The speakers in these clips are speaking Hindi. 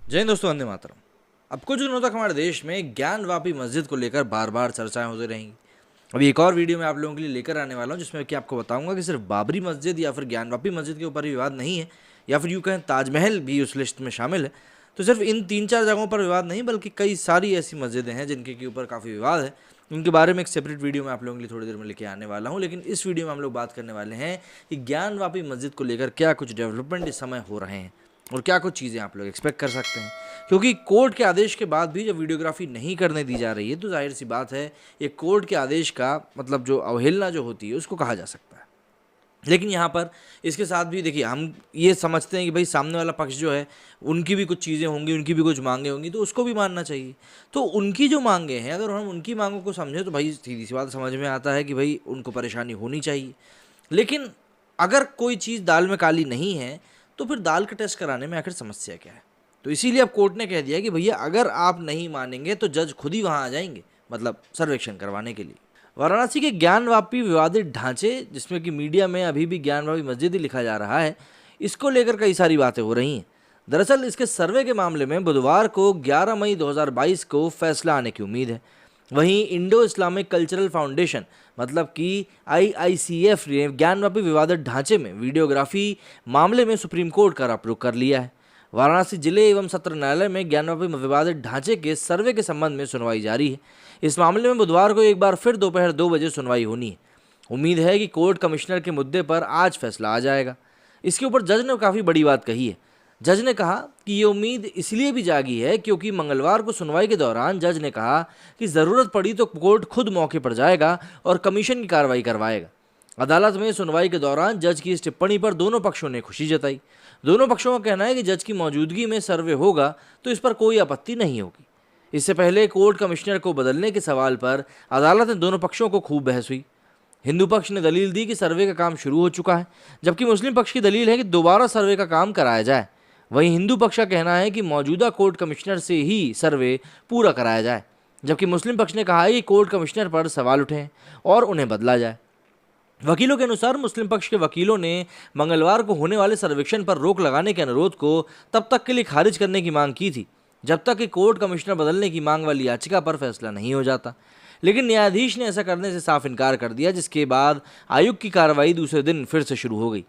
जय हिंद दोस्तों, वंदे मातरम। अब कुछ दिनों तक हमारे देश में ज्ञानवापी मस्जिद को लेकर बार बार चर्चाएं होती रहेंगी। अभी एक और वीडियो मैं आप लोगों के लिए लेकर आने वाला हूं, जिसमें कि आपको बताऊंगा कि सिर्फ बाबरी मस्जिद या फिर ज्ञानवापी मस्जिद के ऊपर ही विवाद नहीं है, या फिर यूँ कहें ताजमहल भी उस लिस्ट में शामिल है। तो सिर्फ इन 3-4 जगहों पर विवाद नहीं, बल्कि कई सारी ऐसी मस्जिदें हैं जिनके के ऊपर काफ़ी विवाद है। उनके बारे में एक सेपरेट वीडियो मैं आप लोगों के लिए थोड़ी देर में लेके आने वाला हूं। लेकिन इस वीडियो में हम लोग बात करने वाले हैं कि ज्ञानवापी मस्जिद को लेकर क्या कुछ डेवलपमेंट इस समय हो रहे हैं और क्या कुछ चीज़ें आप लोग एक्सपेक्ट कर सकते हैं। क्योंकि कोर्ट के आदेश के बाद भी जब वीडियोग्राफी नहीं करने दी जा रही है, तो जाहिर सी बात है ये कोर्ट के आदेश का मतलब जो अवहेलना जो होती है उसको कहा जा सकता है। लेकिन यहाँ पर इसके साथ भी देखिए, हम ये समझते हैं कि भाई सामने वाला पक्ष जो है उनकी भी कुछ चीज़ें होंगी, उनकी भी कुछ मांगे होंगी, तो उसको भी मानना चाहिए। तो उनकी जो मांगे हैं, अगर हम उनकी मांगों को समझें तो भाई सीधी सी बात समझ में आता है कि भाई उनको परेशानी होनी चाहिए। लेकिन अगर कोई चीज़ दाल में काली नहीं है, तो फिर दाल का टेस्ट कराने में आखिर समस्या क्या है। तो इसीलिए अब कोर्ट ने कह दिया कि भैया अगर आप नहीं मानेंगे तो जज खुद ही वहाँ आ जाएंगे, मतलब सर्वेक्षण करवाने के लिए। वाराणसी के ज्ञानवापी विवादित ढांचे, जिसमें कि मीडिया में अभी भी ज्ञानवापी मस्जिद ही लिखा जा रहा है, इसको लेकर कई सारी बातें हो रही हैं। दरअसल इसके सर्वे के मामले में बुधवार को 11 मई 2022 को फैसला आने की उम्मीद है। वहीं इंडो इस्लामिक कल्चरल फाउंडेशन मतलब कि IICF ने ज्ञानवापी विवादित ढांचे में वीडियोग्राफी मामले में सुप्रीम कोर्ट का रुख कर लिया है। वाराणसी जिले एवं सत्र न्यायालय में ज्ञानवापी विवादित ढांचे के सर्वे के संबंध में सुनवाई जारी है। इस मामले में बुधवार को एक बार फिर दोपहर 2 बजे सुनवाई होनी है। उम्मीद है कि कोर्ट कमिश्नर के मुद्दे पर आज फैसला आ जाएगा। इसके ऊपर जज ने काफ़ी बड़ी बात कही है। जज ने कहा कि ये उम्मीद इसलिए भी जागी है क्योंकि मंगलवार को सुनवाई के दौरान जज ने कहा कि ज़रूरत पड़ी तो कोर्ट खुद मौके पर जाएगा और कमीशन की कार्रवाई करवाएगा। अदालत में सुनवाई के दौरान जज की इस टिप्पणी पर दोनों पक्षों ने खुशी जताई। दोनों पक्षों का कहना है कि जज की मौजूदगी में सर्वे होगा तो इस पर कोई आपत्ति नहीं होगी। इससे पहले कोर्ट कमिश्नर को बदलने के सवाल पर अदालत में दोनों पक्षों को खूब बहस हुई। हिंदू पक्ष ने दलील दी कि सर्वे का काम शुरू हो चुका है, जबकि मुस्लिम पक्ष की दलील है कि दोबारा सर्वे का काम कराया जाए। वहीं हिंदू पक्ष का कहना है कि मौजूदा कोर्ट कमिश्नर से ही सर्वे पूरा कराया जाए, जबकि मुस्लिम पक्ष ने कहा है कि कोर्ट कमिश्नर पर सवाल उठे और उन्हें बदला जाए। वकीलों के अनुसार मुस्लिम पक्ष के वकीलों ने मंगलवार को होने वाले सर्वेक्षण पर रोक लगाने के अनुरोध को तब तक के लिए खारिज करने की मांग की थी जब तक कि कोर्ट कमिश्नर बदलने की मांग वाली याचिका पर फैसला नहीं हो जाता। लेकिन न्यायाधीश ने ऐसा करने से साफ इनकार कर दिया, जिसके बाद आयुक्त की कार्रवाई दूसरे दिन फिर से शुरू हो गई।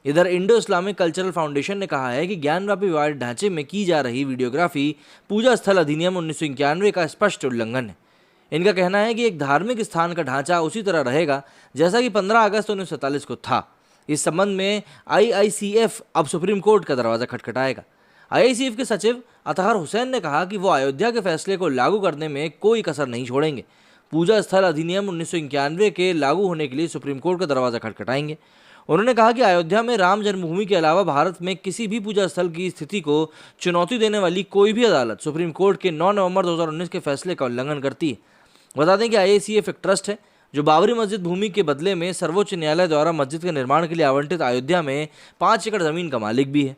इधर इंडो इस्लामिक कल्चरल फाउंडेशन ने कहा है कि ज्ञानवापी विवादित ढांचे में की जा रही वीडियोग्राफी पूजा स्थल अधिनियम 1991 का स्पष्ट उल्लंघन है। इनका कहना है कि एक धार्मिक स्थान का ढांचा उसी तरह रहेगा जैसा कि 15 अगस्त 1947 को था। इस संबंध में IICF अब सुप्रीम कोर्ट का दरवाजा खटखटाएगा। IICF के सचिव अतहर हुसैन ने कहा कि वो अयोध्या के फैसले को लागू करने में कोई कसर नहीं छोड़ेंगे। पूजा स्थल अधिनियम 1991 के लागू होने के लिए सुप्रीम कोर्ट का दरवाजा खटखटाएंगे। उन्होंने कहा कि अयोध्या में राम जन्मभूमि के अलावा भारत में किसी भी पूजा स्थल की स्थिति को चुनौती देने वाली कोई भी अदालत सुप्रीम कोर्ट के 9 नवंबर 2019 के फैसले का उल्लंघन करती है। बता दें कि IICF एक ट्रस्ट है जो बाबरी मस्जिद भूमि के बदले में सर्वोच्च न्यायालय द्वारा मस्जिद के निर्माण के लिए आवंटित अयोध्या में 5 एकड़ जमीन का मालिक भी है।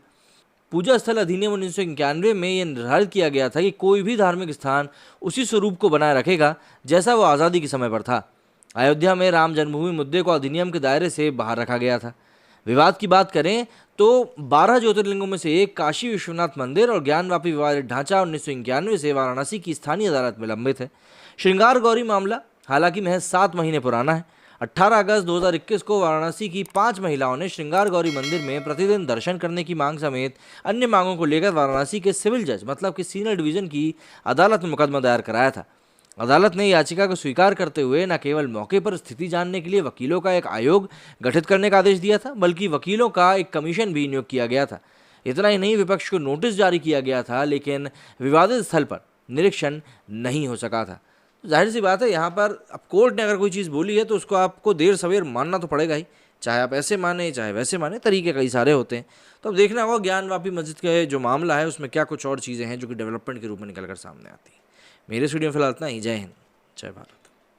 पूजा स्थल अधिनियम 1991 में यह निर्धारित किया गया था कि कोई भी धार्मिक स्थान उसी स्वरूप को बनाए रखेगा जैसा वो आज़ादी के समय पर था। अयोध्या में राम जन्मभूमि मुद्दे को अधिनियम के दायरे से बाहर रखा गया था। विवाद की बात करें तो 12 ज्योतिर्लिंगों में से एक काशी विश्वनाथ मंदिर और ज्ञानवापी विवादित ढांचा 1991 से वाराणसी की स्थानीय अदालत में लंबित है। श्रृंगार गौरी मामला हालांकि महज 7 महीने पुराना है। 18 अगस्त 2021 को वाराणसी की 5 महिलाओं ने श्रृंगार गौरी मंदिर में प्रतिदिन दर्शन करने की मांग समेत अन्य मांगों को लेकर वाराणसी के सिविल जज मतलब कि सीनियर डिवीजन की अदालत में मुकदमा दायर कराया था। अदालत ने याचिका को स्वीकार करते हुए न केवल मौके पर स्थिति जानने के लिए वकीलों का एक आयोग गठित करने का आदेश दिया था, बल्कि वकीलों का एक कमीशन भी नियुक्त किया गया था। इतना ही नहीं, विपक्ष को नोटिस जारी किया गया था, लेकिन विवादित स्थल पर निरीक्षण नहीं हो सका था। जाहिर सी बात है, यहाँ पर अब कोर्ट ने अगर कोई चीज़ बोली है तो उसको आपको देर सवेर मानना तो पड़ेगा ही, चाहे आप ऐसे माने चाहे वैसे माने, तरीके कई सारे होते हैं। तो अब देखना होगा ज्ञानवापी मस्जिद का जो मामला है उसमें क्या कुछ और चीज़ें हैं जो कि डेवलपमेंट के रूप में निकल कर सामने आती हैं। मेरे स्टूडियो में फिलहाल इतना ही। जय हिंद, जय भारत।